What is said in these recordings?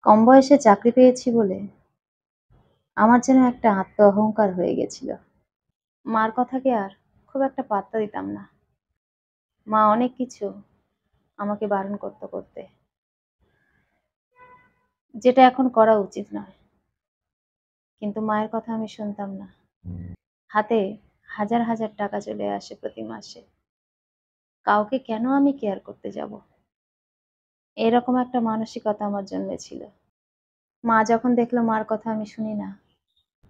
কম বয়সে চাকরি পেয়েছি বলে আমার যেন একটা আত্ম অহংকার হয়ে গেছিল। মার কথাকে আর খুব একটা পাত্তা দিতাম না। মা অনেক কিছু আমাকে বারণ করতে যেটা এখন করা উচিত নয়, কিন্তু মায়ের কথা আমি শুনতাম না। হাতে হাজার হাজার টাকা চলে আসে প্রতি মাসে, কাউকে কেন আমি কেয়ার করতে যাব? এরকম একটা মানসিকতা আমার জন্মেছিল। মা যখন দেখলো মার কথা আমি শুনি না,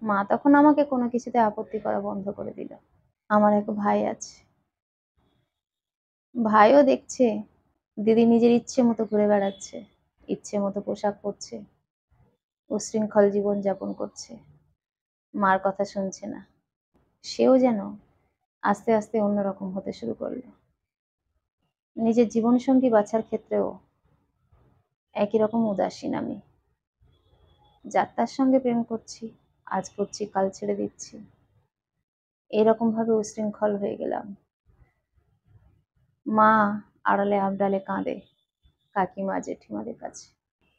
মা তখন আমাকে কোনো কিছুতে আপত্তি করা বন্ধ করে দিল। আমার এক ভাই আছে, ভাইও দেখছে দিদি নিজের ইচ্ছে মতো ঘুরে বেড়াচ্ছে, ইচ্ছে মতো পোশাক পরছে, উচ্ছৃঙ্খল জীবন যাপন করছে, মার কথা শুনছে না। সেও যেন আস্তে আস্তে অন্যরকম হতে শুরু করলো। নিজের জীবনসঙ্গী বাছার ক্ষেত্রেও একই রকম উদাসীন আমি। যার তার সঙ্গে প্রেম করছি, আজ করছি কাল ছেড়ে দিচ্ছি, এরকম ভাবে উচ্ছৃঙ্খল হয়ে গেলাম। মা আড়ালে আবডালে কাঁদে কাকিমা জেঠিমাদের কাছে।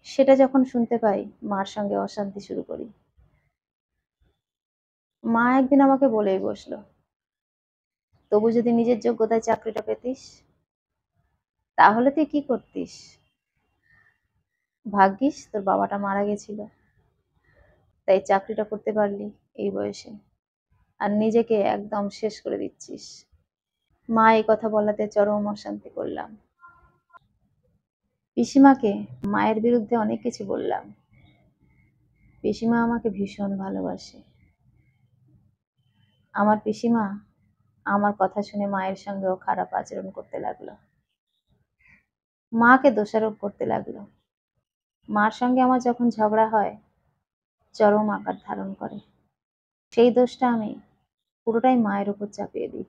সেটা যখন শুনতে পাই, মার সঙ্গে অশান্তি শুরু করি। মা একদিন আমাকে বলেই বসলো, তবু যদি নিজের যোগ্যতায় চাকরিটা পেতিস তাহলে তুই কি করতিস? ভাগ্যিস তোর বাবাটা মারা গেছিল, তাই চাকরিটা করতে পারলি এই বয়সে, আর নিজেকে একদম শেষ করে দিচ্ছিস। মা এই কথা বলাতে চরম অশান্তি করলাম। পিসিমাকে মায়ের বিরুদ্ধে অনেক কিছু বললাম। পিসিমা আমাকে ভীষণ ভালোবাসে। আমার পিসিমা আমার কথা শুনে মায়ের সঙ্গেও খারাপ আচরণ করতে লাগলো, মাকে দোষারোপ করতে লাগলো। মার সঙ্গে আমার যখন ঝগড়া হয়, চরম আকার ধারণ করে। সেই দোষটা আমি পুরোটাই মায়ের উপর চাপিয়ে দিই।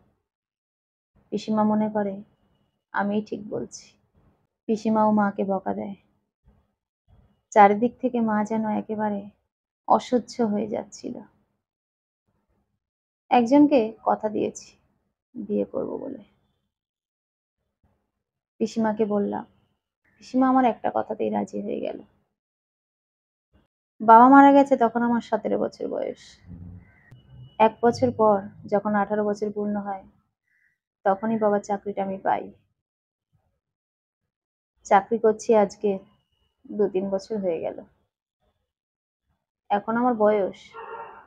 পিসিমা মনে করে আমিই ঠিক বলছি। পিসিমাও মাকে বকা দেয়। চারিদিক থেকে মা যেন একেবারে অসহ্য হয়ে যাচ্ছিল। একজনকে কথা দিয়েছি বিয়ে করব বলে। পিসিমাকে বললাম, পিসিমা আমার একটা কথাতেই রাজি হয়ে গেল। বাবা মারা গেছে তখন আমার 17 বছর বয়স। 1 বছর পর যখন 18 বছর পূর্ণ হয়, তখনই বাবার চাকরিটা আমি পাই। চাকরি করছি আজকে 2-3 বছর হয়ে গেল। এখন আমার বয়স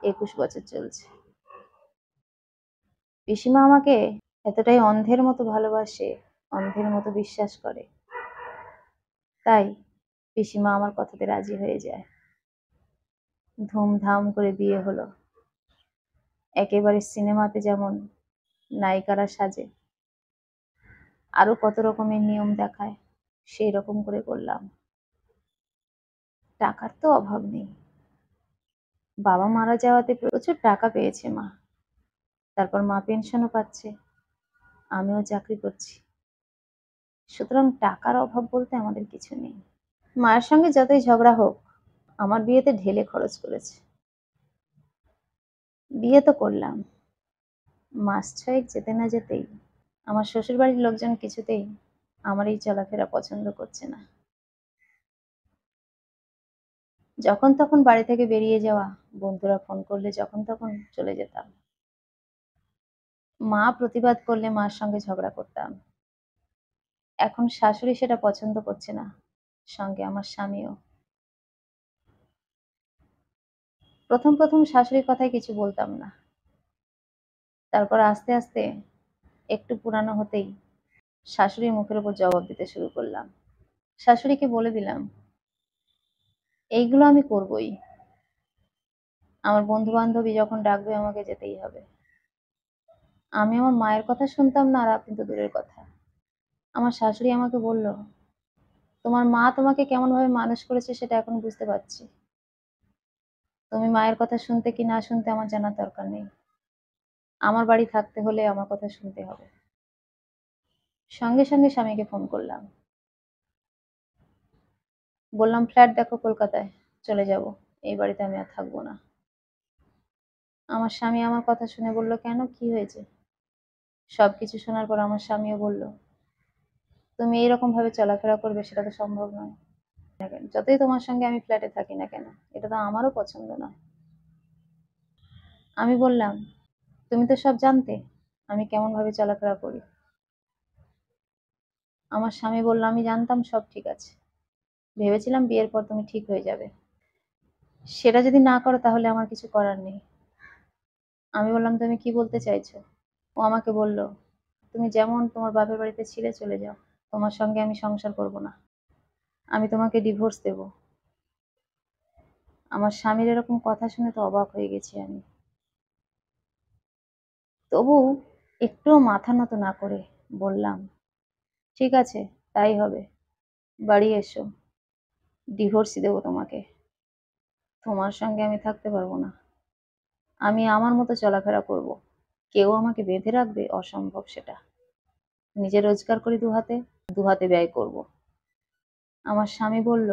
21 বছর চলছে। পিসিমা আমাকে এতটাই অন্ধের মতো ভালোবাসে, অন্ধের মতো বিশ্বাস করে, তাই পিসিমা আমার কথাতে রাজি হয়ে যায়। ধুমধাম করে বিয়ে হলো। একেবারে সিনেমাতে যেমন নায়িকারা সাজে, আরো কত রকমের নিয়ম দেখায়, সেই রকম করে করলাম। টাকার তো অভাব নেই। বাবা মারা যাওয়াতে প্রচুর টাকা পেয়েছে মা। তারপর মা পেনশনও পাচ্ছে, আমিও চাকরি করছি। সুতরাং টাকার অভাব বলতে আমাদের কিছু নেই। মায়ের সঙ্গে যতই ঝগড়া হোক, আমার বিয়েতে ঢেলে খরচ করেছে। বিয়ে তো করলাম, মাস 6 যেতে না যেতেই আমার শ্বশুর বাড়ির লোকজন কিছুতেই আমার এই চলাফেরা পছন্দ করছে না। যখন তখন বাড়ি থেকে বেরিয়ে যাওয়া, বন্ধুরা ফোন করলে যখন তখন চলে যেতাম। মা প্রতিবাদ করলে মার সঙ্গে ঝগড়া করতাম। এখন শাশুড়ি সেটা পছন্দ করছে না, সঙ্গে আমার স্বামীও। প্রথম প্রথম শাশুড়ির কথায় কিছু বলতাম না, তারপর আস্তে আস্তে একটু পুরানো হতেই শাশুড়ির মুখের উপর জবাব দিতে শুরু করলাম। শাশুড়িকে বলে দিলাম, এইগুলো আমি করবই। আমার বন্ধু বান্ধবী যখন ডাকবে আমাকে যেতেই হবে। আমি আমার মায়ের কথা শুনতাম না, আর আপনি তো দূরের কথা। আমার শাশুড়ি আমাকে বলল, তোমার মা তোমাকে কেমন ভাবে মানুষ করেছে সেটা এখন বুঝতে পারছি। তুমি মায়ের কথা শুনতে কি না শুনতে আমার জানার দরকার নেই। আমার বাড়ি থাকতে হলে আমার কথা শুনতে হবে। সঙ্গে সঙ্গে স্বামীকে ফোন করলাম, বললাম ফ্ল্যাট দেখো কলকাতায়, চলে যাব, এই বাড়িতে আমি আর থাকবো না। আমার স্বামী আমার কথা শুনে বলল, কেন, কি হয়েছে? সবকিছু শোনার পর আমার স্বামীও বলল, তুমি এইরকম ভাবে চলাফেরা করবে সেটা তো সম্ভব নয়। যতই তোমার সঙ্গে আমি ফ্ল্যাটে থাকি না কেন, এটা তো আমারও পছন্দ নয়। আমি বললাম, তুমি তো সব জানতে আমি কেমন ভাবে চলাফেরা করি। আমার স্বামী বলল, আমি জানতাম, সব ঠিক আছে, ভেবেছিলাম বিয়ের পর তুমি ঠিক হয়ে যাবে, সেটা যদি না করো তাহলে আমার কিছু করার নেই। আমি বললাম, তুমি কি বলতে চাইছো? ও আমাকে বলল, তুমি যেমন তোমার বাপের বাড়িতে ছিলে চলে যাও, তোমার সঙ্গে আমি সংসার করব না, আমি তোমাকে ডিভোর্স দেব। আমার স্বামীর এরকম কথা শুনে তো অবাক হয়ে গেছি আমি। তবু একটুও মাথা নত না করে বললাম, ঠিক আছে, তাই হবে, বাড়ি এসো, ডিভোর্সই দেবো তোমাকে, তোমার সঙ্গে আমি থাকতে পারবো না, আমি আমার মতো চলাফেরা করব, কেউ আমাকে বেঁধে রাখবে অসম্ভব সেটা, নিজে রোজগার করি দুহাতে ব্যয় করব। আমার স্বামী বলল,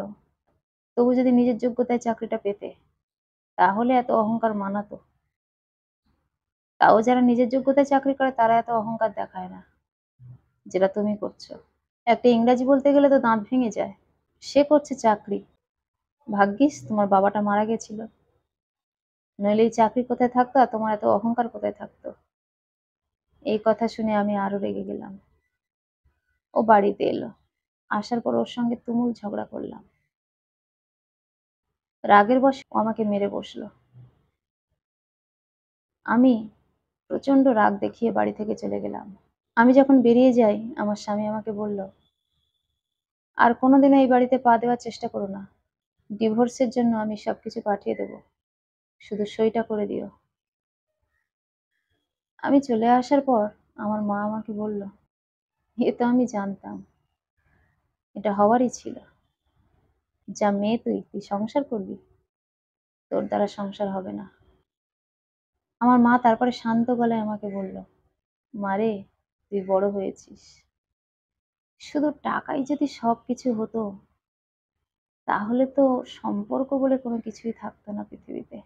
তবু যদি নিজের যোগ্যতায় চাকরিটা পেতে তাহলে এত অহংকার মানাতো। তাও যারা নিজের যোগ্যতায় চাকরি করে তারা এত অহংকার দেখায় না, যেটা তুমি করছো। একটা ইংরাজি বলতে গেলে তো দাঁত ভেঙে যায়। সে করছে চাকরি, ভাগ্যিস তোমার বাবাটা মারা গেছিল, নইলে এই চাকরি কোথায় থাকতো আর তোমার এত অহংকার কোথায় থাকতো। এই কথা শুনে আমি আরো রেগে গেলাম। ও বাড়িতে এলো, আসার পর ওর সঙ্গে তুমুল ঝগড়া করলাম। রাগের বশে ও আমাকে মেরে বসলো। আমি প্রচন্ড রাগ দেখিয়ে বাড়ি থেকে চলে গেলাম। আমি যখন বেরিয়ে যাই আমার স্বামী আমাকে বলল, আর কোনোদিনও এই বাড়িতে পা দেওয়ার চেষ্টা করো না, ডিভোর্সের জন্য আমি সবকিছু পাঠিয়ে দেবো, শুধু সইটা করে দিও। আমি চলে আসার পর আমার মা আমাকে বলল, এ তো আমি জানতাম, এটা হওয়ারই ছিল, যা মেয়ে তুই সংসার করবি, তোর দ্বারা সংসার হবে না। আমার মা তারপরে শান্ত গলায় আমাকে বলল, মারে, তুই বড় হয়েছিস, শুধু টাকাই যদি সবকিছু হতো তাহলে তো সম্পর্ক বলে কোনো কিছুই থাকতো না পৃথিবীতে।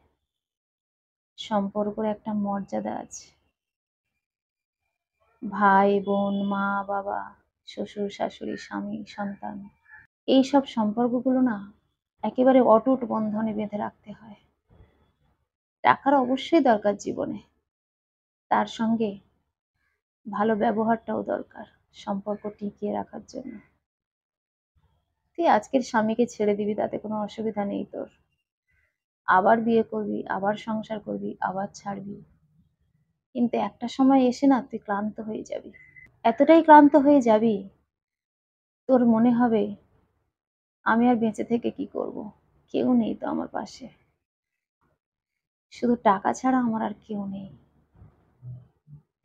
সম্পর্কের একটা মর্যাদা আছে, ভাই বোন, মা বাবা, শ্বশুর শাশুড়ি, স্বামী সন্তান, এই সব সম্পর্কগুলো না একেবারে অটুট বন্ধনে বেঁধে রাখতে হয়। টাকার অবশ্যই দরকার জীবনে, তার সঙ্গে ভালো ব্যবহারটাও দরকার সম্পর্ক টিকিয়ে রাখার জন্য। তুই আজকের স্বামীকে ছেড়ে দিবি, তাতে কোনো অসুবিধা নেই তোর, আবার বিয়ে করবি, আবার সংসার করবি, আবার ছাড়বি, কিন্তু একটা সময় এসে না তুই ক্লান্ত হয়ে যাবি, এতটাই ক্লান্ত হয়ে যাবি তোর মনে হবে, আমি আর বেঁচে থেকে কি করব, কেউ নেই তো আমার পাশে, শুধু টাকা ছাড়া আমার আর কেউ নেই,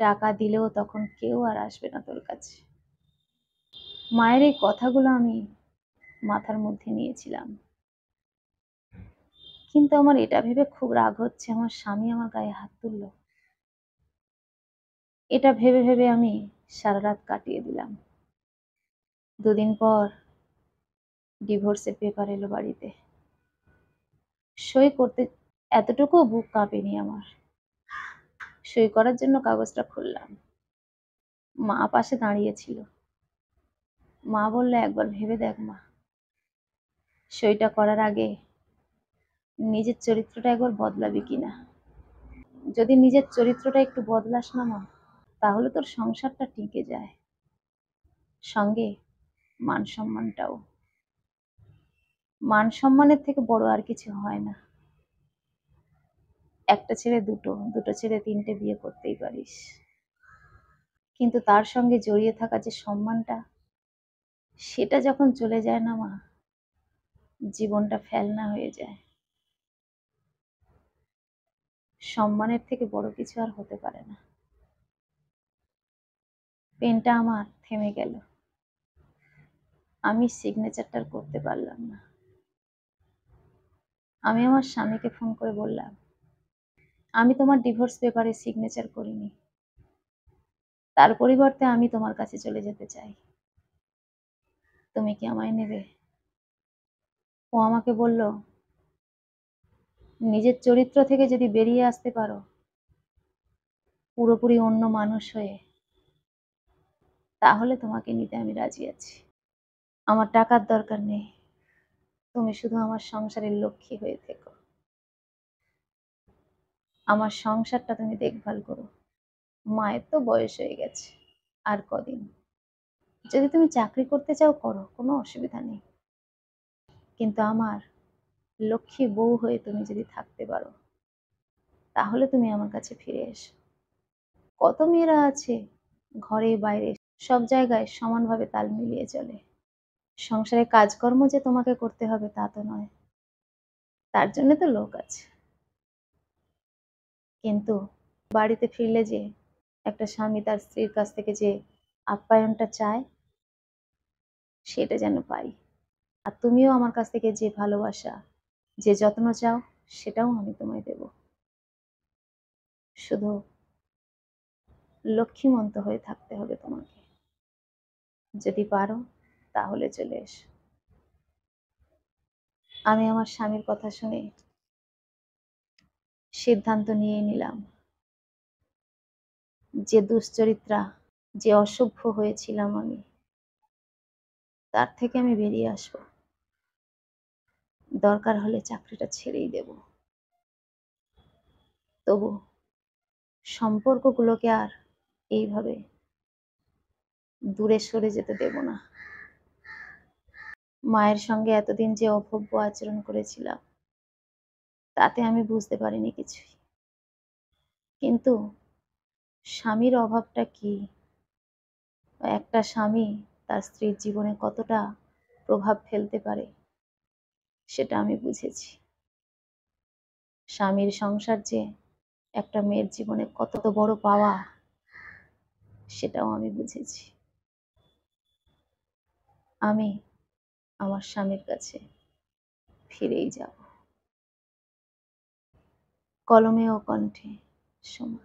টাকা দিলেও তখন কেউ আর আসবে না তোর কাছে। মায়ের এই কথাগুলো আমি মাথার মধ্যে নিয়েছিলাম, কিন্তু আমার এটা ভেবে খুব রাগ হচ্ছে আমার স্বামী আমার গায়ে হাত তুললো। এটা ভেবে ভেবে আমি সারা রাত কাটিয়ে দিলাম। দুদিন পর ডিভোর্সের পেপার এলো বাড়িতে, সই করতে এতটুকু বুক কাঁপেনি আমার। সই করার জন্য কাগজটা খুললাম, মা পাশে দাঁড়িয়েছিল। মা বলল, একবার ভেবে দেখ মা, সইটা করার আগে নিজের চরিত্রটা একবার বদলাবি কিনা। যদি নিজের চরিত্রটা একটু বদলাস না মা, তাহলে তোর সংসারটা টিকে যায়, সঙ্গে মান সম্মানটাও। মান সম্মানের থেকে বড় আর কিছু হয় না। একটা ছেড়ে দুটো, দুটো ছেড়ে তিনটে বিয়ে করতেই পারিস, কিন্তু তার সঙ্গে জড়িয়ে থাকা যে সম্মানটা, সেটা যখন চলে যায় না মা, জীবনটা ফেলনা হয়ে যায়। সম্মানের থেকে বড় কিছু আর হতে পারে না। পেনটা আমার থেমে গেল, আমি সিগনেচারটা করতে পারলাম না। আমি আমার স্বামীকে ফোন করে বললাম, আমি তোমার ডিভোর্স পেপারে সিগনেচার করিনি, তার পরিবর্তে আমি তোমার কাছে চলে যেতে চাই, তুমি কি আমায় নেবে? ও আমাকে বলল, নিজের চরিত্র থেকে যদি বেরিয়ে আসতে পারো পুরোপুরি অন্য মানুষ হয়ে, তাহলে তোমাকে নিতে আমি রাজি আছি। আমার টাকার দরকার নেই, তুমি শুধু আমার সংসারের লক্ষ্মী হয়ে থেকো, আমার সংসারটা তুমি দেখভাল করো। মায়ের তো বয়স হয়ে গেছে, আর কদিন। যদি তুমি চাকরি করতে চাও করো, কোনো অসুবিধা নেই, কিন্তু আমার লক্ষ্মী বউ হয়ে তুমি যদি থাকতে পারো তাহলে তুমি আমার কাছে ফিরে এসো। কত মেয়েরা আছে ঘরে বাইরে সব জায়গায় সমানভাবে তাল মিলিয়ে চলে। সংসারে কাজকর্ম যে তোমাকে করতে হবে তা তো নয়, তার জন্য তো লোক আছে। কিন্তু বাড়িতে ফিরলে যে একটা স্বামী তার স্ত্রীর কাছ থেকে যে আপ্যায়নটা চায় সেটা যেন পাই। আর তুমিও আমার কাছ থেকে যে ভালোবাসা, যে যত্ন চাও সেটাও আমি তোমায় দেব। শুধু লক্ষ্মীমন্ত হয়ে থাকতে হবে তোমাকে। যদি পারো তাহলে চলে এসো। আমি আমার স্বামীর কথা শুনে সিদ্ধান্ত নিয়ে নিলাম যে দুশ্চরিত্রা, যে অসভ্য হয়েছিলাম আমি, তার থেকে আমি বেরিয়ে আসবো। দরকার হলে চাকরিটা ছেড়েই দেব, তবু সম্পর্কগুলোকে আর এইভাবে দূরে সরে যেতে দেব না। মায়ের সঙ্গে এতদিন যে অভব্য আচরণ করেছিলাম তাতে আমি বুঝতে পারিনি কিছুই, কিন্তু স্বামীর অভাবটা কি, একটা স্বামী তার স্ত্রীর জীবনে কতটা প্রভাব ফেলতে পারে সেটা আমি বুঝেছি। স্বামীর সংসার যে একটা মেয়ের জীবনে কত বড় পাওয়া সেটাও আমি বুঝেছি। আমি আমার স্বামীর কাছে ফিরেই যাব। কলমে ও কণ্ঠে, সোমা।